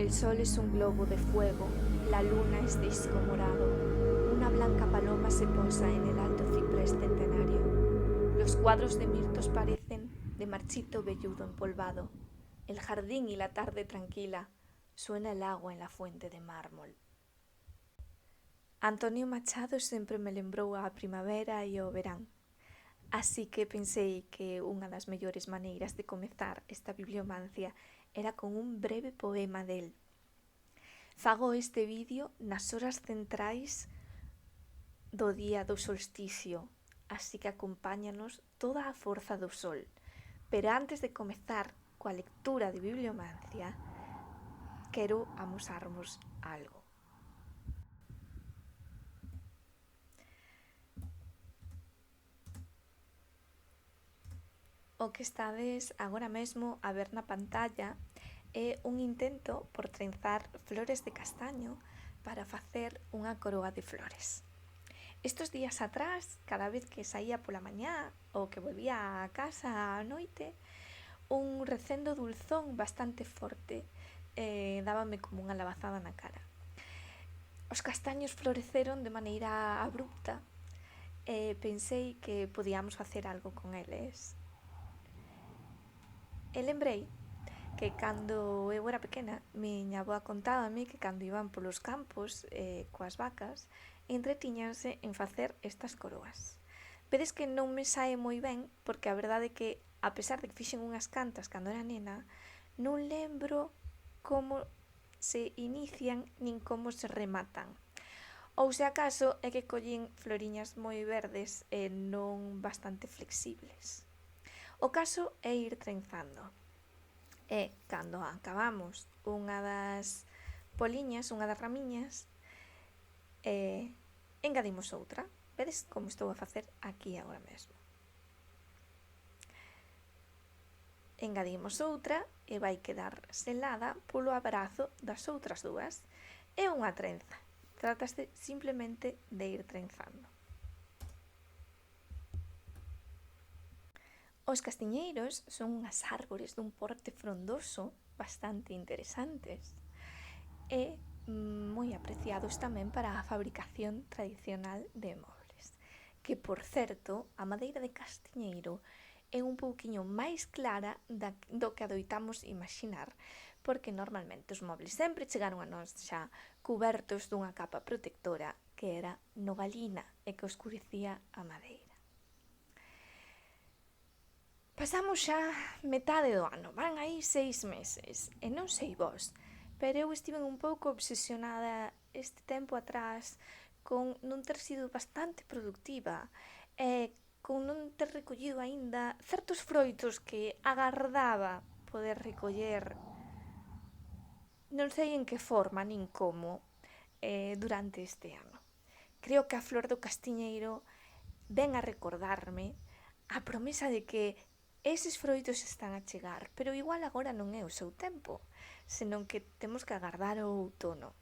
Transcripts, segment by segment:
El sol es un globo de fuego, la luna es disco morado, una blanca paloma se posa en el alto ciprés centenario. Los cuadros de mirtos parecen de marchito velludo empolvado. El jardín y la tarde tranquila, suena el agua en la fuente de mármol. Antonio Machado sempre me lembrou a primavera e o verán. Así que pensei que unha das mellores maneiras de comezar esta bibliomancia era con un breve poema del. Fago este vídeo nas horas centrais do día do solsticio, así que acompáñanos toda a forza do sol. Pero antes de comezar coa lectura de bibliomancia, quero amosarvos algo. O que estades agora mesmo a ver na pantalla é un intento por trenzar flores de castaño para facer unha coroa de flores. Estos días atrás, cada vez que saía pola mañá ou que volvía a casa á noite, un recendo dulzón bastante forte dábame como unha labazada na cara. Os castaños floreceron de maneira abrupta e pensei que podíamos facer algo con eles. E lembrei que cando eu era pequena, miña avoa contábame que cando iban polos campos coas vacas, entretiñanse en facer estas coroas. Vedes que non me sae moi ben, porque a verdade é que, a pesar de que fixen unhas cantas cando era nena, non lembro como se inician nin como se rematan. Ou se acaso é que collín floriñas moi verdes e non bastante flexibles. O caso é ir trenzando. E cando acabamos unha das poliñas, unha das ramiñas, engadimos outra. Vedes como estou a facer aquí agora mesmo. Engadimos outra e vai quedar selada polo abrazo das outras dúas. É unha trenza. Trátase simplemente de ir trenzando. Os castiñeiros son unhas árbores dun porte frondoso bastante interesantes e moi apreciados tamén para a fabricación tradicional de mobles. Que, por certo, a madeira de castiñeiro é un pouquiño máis clara do que adoitamos imaginar, porque normalmente os mobles sempre chegaron a nós xa cubertos dunha capa protectora que era nogalina e que oscurecía a madeira. Pasamos xa metade do ano, van aí 6 meses, e non sei vos, pero eu estive un pouco obsesionada este tempo atrás con non ter sido bastante productiva e con non ter recollido aínda certos froitos que agardaba poder recoller, non sei en que forma nin como, durante este ano. Creo que a flor do castiñeiro ven a recordarme a promesa de que eses froitos están a chegar, pero igual agora non é o seu tempo, senón que temos que agardar o outono.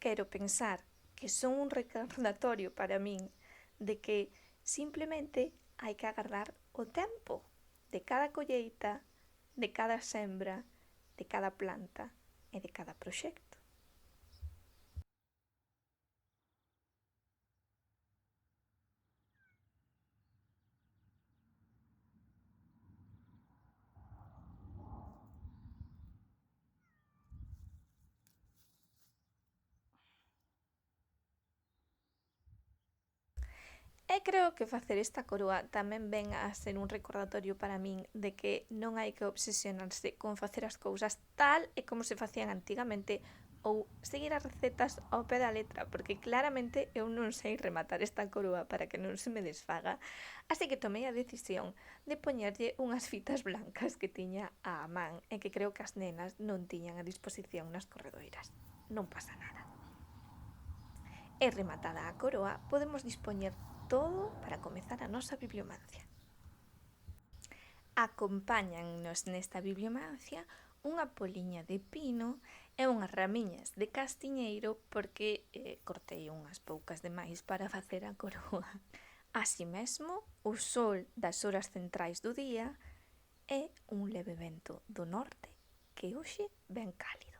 Quero pensar que son un recordatorio para min de que simplemente hai que agardar o tempo de cada colleita, de cada sembra, de cada planta e de cada proxecto. E creo que facer esta coroa tamén ven a ser un recordatorio para min de que non hai que obsesionarse con facer as cousas tal e como se facían antigamente ou seguir as recetas ao pé da letra, porque claramente eu non sei rematar esta coroa para que non se me desfaga, así que tomei a decisión de poñerlle unhas fitas blancas que tiña á man e que creo que as nenas non tiñan a disposición nas corredoiras. Non pasa nada. E rematada a coroa, podemos dispoñer todo para comezar a nosa bibliomancia. Acompáñannos nesta bibliomancia unha poliña de pino e unhas ramiñas de castiñeiro porque cortei unhas poucas demais para facer a coroa. Así mesmo, o sol das horas centrais do día e un leve vento do norte que hoxe ven cálido.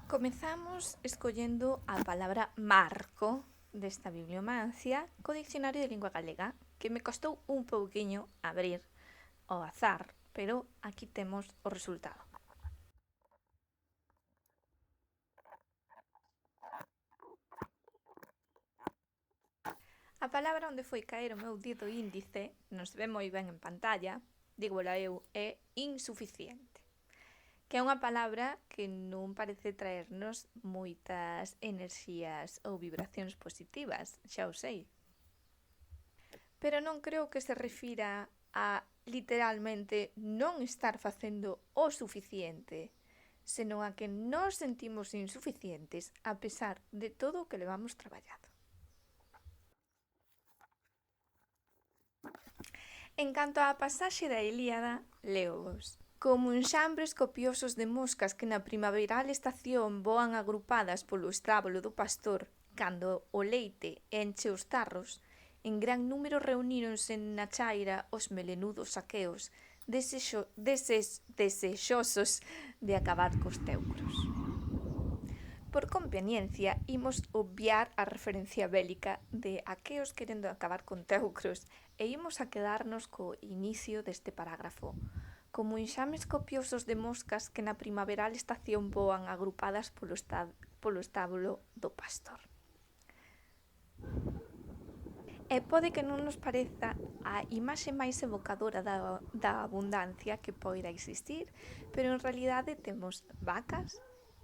Comezamos escollendo a palabra marco desta bibliomancia co Dicionario de Lingua Galega, que me costou un pouquiño abrir ao azar, pero aquí temos o resultado. A palabra onde foi caer o meu dedo índice, non se ve moi ben en pantalla, dígola eu, é insuficiente, que é unha palabra que non parece traernos moitas enerxías ou vibracións positivas, xa o sei. Pero non creo que se refira a literalmente non estar facendo o suficiente, senón a que nos sentimos insuficientes a pesar de todo o que levamos traballado. En canto á pasaxe da Ilíada, leovos. Como enxambres copiosos de moscas que na primaveral estación voan agrupadas polo estábulo do pastor cando o leite enche os tarros, en gran número reuníronse na chaira os melenudos aqueos, desexosos de acabar cos teucros. Por conveniencia, imos obviar a referencia bélica de aqueos querendo acabar con teucros e imos a quedarnos co inicio deste parágrafo. Como enxames copiosos de moscas que na primaveral estación voan agrupadas polo estábulo do pastor. E pode que non nos pareza a imaxe máis evocadora da abundancia que poida existir, pero en realidade temos vacas,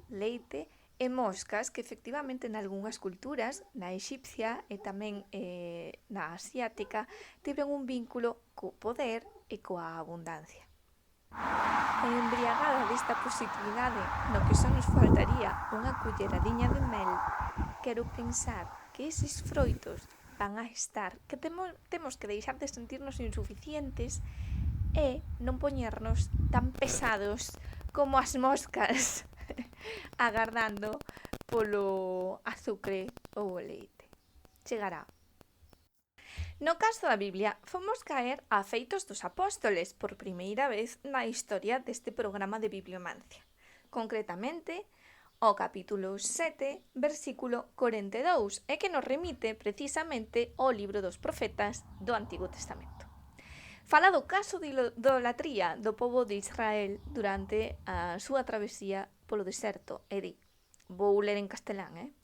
leite e moscas que efectivamente nalgunhas culturas, na exipcia e tamén na asiática, tiven un vínculo co poder e coa abundancia. E embriagada desta positividade, no que só nos faltaría unha culleradiña de mel, quero pensar que eses froitos van a estar, que temos que deixar de sentirnos insuficientes e non poñernos tan pesados como as moscas agardando polo azucre ou o leite. Chegará. No caso da Biblia, fomos caer a Feitos dos Apóstoles por primeira vez na historia deste programa de bibliomancia. Concretamente, ao capítulo 7, versículo 42, e que nos remite precisamente ao libro dos profetas do Antigo Testamento. Fala do caso de idolatría do pobo de Israel durante a súa travesía polo deserto, e di, vou ler en castelán,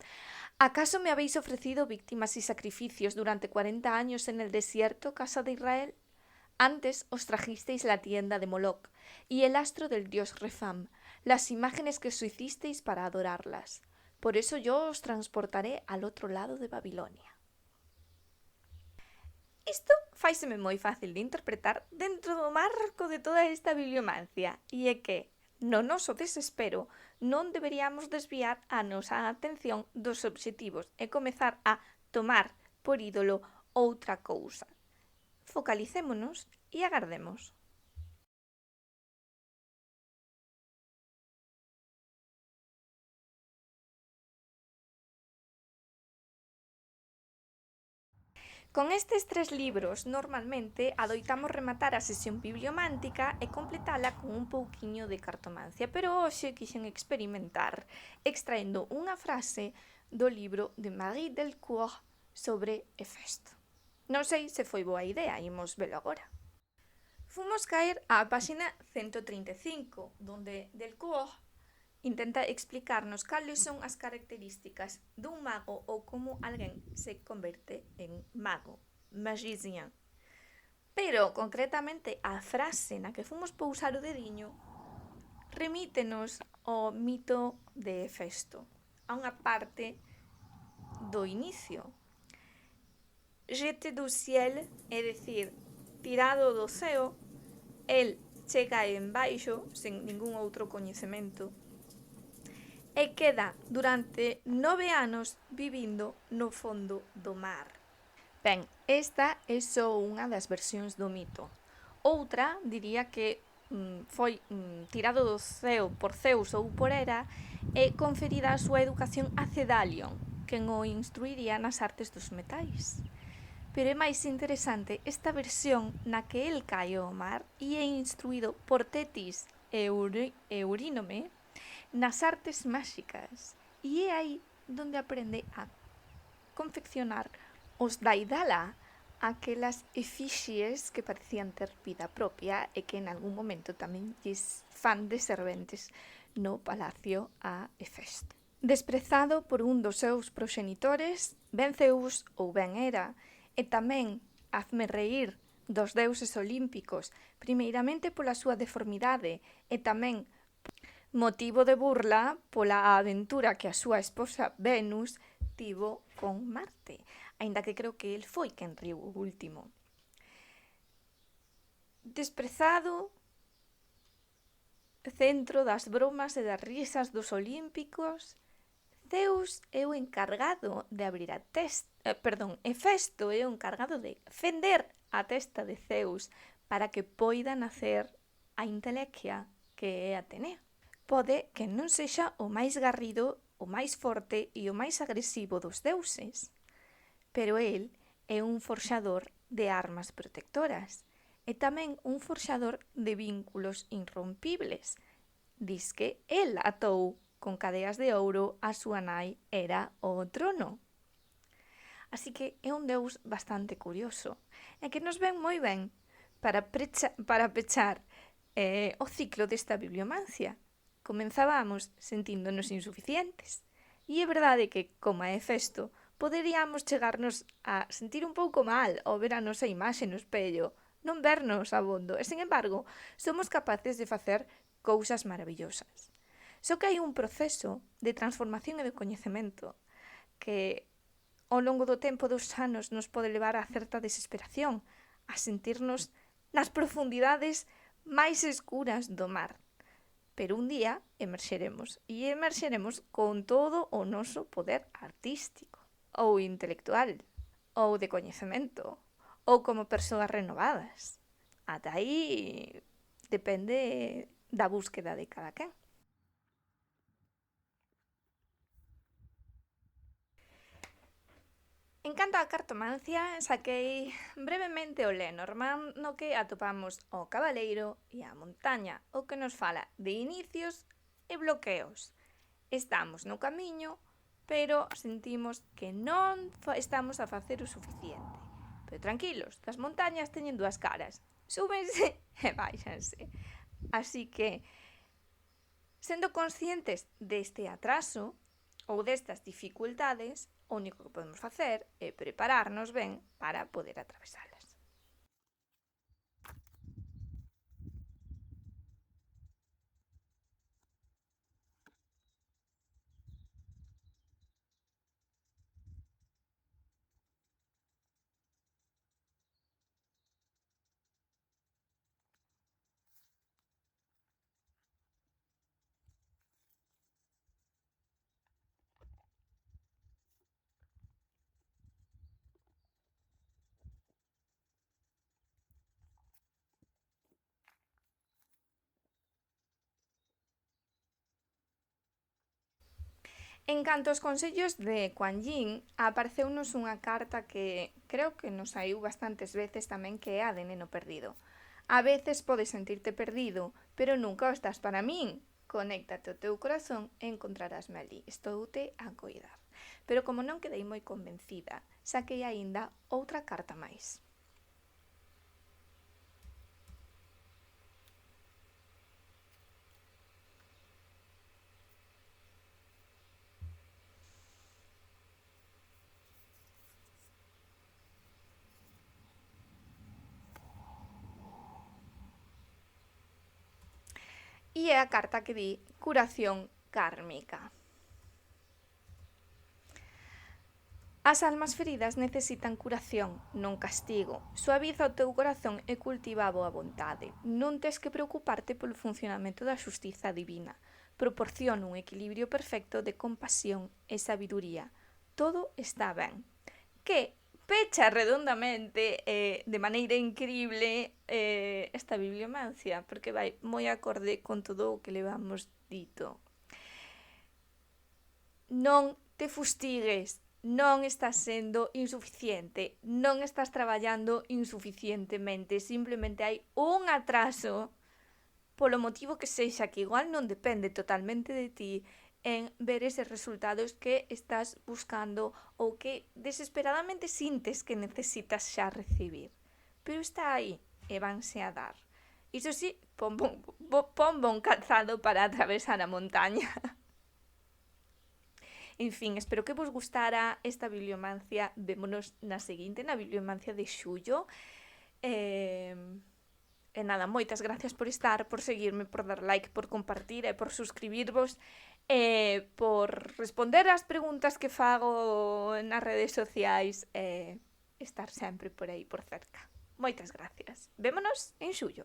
¿Acaso me habéis ofrecido víctimas y sacrificios durante 40 años en el desierto, casa de Israel? Antes os trajisteis la tienda de Moloc y el astro del dios Refam, las imágenes que os hicisteis para adorarlas. Por eso yo os transportaré al otro lado de Babilonia. Isto faiseme moi fácil de interpretar dentro do marco de toda esta bibliomancia, e é que, no noso desespero, non deberíamos desviar a nosa atención dos obxectivos e comezar a tomar por ídolo outra cousa. Focalicémonos e agardemos. Con estes 3 libros, normalmente, adoitamos rematar a sesión bibliomántica e completala con un pouquiño de cartomancia, pero hoxe quixen experimentar extraendo unha frase do libro de Marie Delcourt sobre Hefesto. Non sei se foi boa idea, imos velo agora. Fomos caer á páxina 135, donde Delcourt intenta explicarnos cales son as características dun mago ou como alguén se converte en mago, magicien. Pero, concretamente, a frase na que fomos pousar o dediño remítenos ao mito de Hefesto, a unha parte do inicio. Jeté do ciel, é dicir, tirado do ceo, el chega en baixo, sen ningún outro coñecemento, e queda durante 9 anos vivindo no fondo do mar. Ben, esta é só unha das versións do mito. Outra diría que foi tirado do ceo por Zeus ou por Hera e conferida a súa educación a Cedalion, quen o instruiría nas artes dos metais. Pero é máis interesante esta versión na que el cae ao mar e é instruído por Tetis e Eurínome nas artes máxicas. E é aí donde aprende a confeccionar os Daidala, aquelas efixies que parecían ter vida propia e que en algún momento tamén lles fan de serventes no palacio a Hefesto. Desprezado por un dos seus proxenitores, ben Zeus ou ben Hera, e tamén hazme reír dos deuses olímpicos, primeiramente pola súa deformidade e tamén motivo de burla pola aventura que a súa esposa Venus tivo con Marte, aínda que creo que el foi quen riu o último. Desprezado, centro das bromas e das risas dos olímpicos, Zeus é o encargado de abrir a testa, Hefesto é o encargado de fender a testa de Zeus para que poida nacer a intelexia que é Atenea. Pode que non sexa o máis garrido, o máis forte e o máis agresivo dos deuses, pero el é un forxador de armas protectoras e tamén un forxador de vínculos irrompibles. Diz que el atou con cadeas de ouro a súa nai Hera ao trono. Así que é un deus bastante curioso e que nos ven moi ben para pechar o ciclo desta bibliomancia. Comenzábamos sentíndonos insuficientes e é verdade que, como a Hefesto, poderíamos chegarnos a sentir un pouco mal ao ver a nosa imaxe no espello, non vernos abondo, e, sen embargo, somos capaces de facer cousas maravillosas. Só que hai un proceso de transformación e de coñecemento que ao longo do tempo dos anos nos pode levar a certa desesperación, a sentirnos nas profundidades máis escuras do mar. Pero un día emerxeremos, e emerxeremos con todo o noso poder artístico, ou intelectual, ou de coñecemento, ou como persoas renovadas. Ata aí depende da búsqueda de cada quen. En canto á cartomancia, saquei brevemente o Lenormand, no que atopamos o cabaleiro e a montaña, o que nos fala de inicios e bloqueos. Estamos no camiño, pero sentimos que non estamos a facer o suficiente. Pero tranquilos, as montañas teñen dúas caras, súbense e baixanse. Así que, sendo conscientes deste atraso ou destas dificultades, o único que podemos facer é prepararnos ben para poder atravesalas. En canto aos consellos de Kuan Yin, apareceunos unha carta que creo que nos saiu bastantes veces tamén, que é a de Neno Perdido. A veces podes sentirte perdido, pero nunca o estás para min. Conéctate ao teu corazón e encontrarásme ali. Estoute a coidar. Pero como non quedei moi convencida, saquei aínda outra carta máis. E é a carta que di curación kármica. As almas feridas necesitan curación, non castigo. Suaviza o teu corazón e cultiva a boa vontade. Non tes que preocuparte polo funcionamento da xustiza divina. Proporciona un equilibrio perfecto de compasión e sabiduría. Todo está ben. Que pecha redondamente de maneira increíble esta bibliomancia, porque vai moi acorde con todo o que levamos dito. Non te fustigues, non estás sendo insuficiente, non estás traballando insuficientemente, simplemente hai un atraso polo motivo que sexa, que igual non depende totalmente de ti, en ver eses resultados que estás buscando ou que desesperadamente sintes que necesitas xa recibir. Pero está aí e vanse a dar. Iso sí, pon bon calzado para atravesar a montaña. En fin, espero que vos gustara esta bibliomancia. Vémonos na seguinte, na bibliomancia de xullo. E nada, moitas gracias por estar, por seguirme, por dar like, por compartir e por suscribirvos e por responder ás preguntas que fago nas redes sociais e estar sempre por aí por cerca. Moitas gracias. Vémonos en xullo.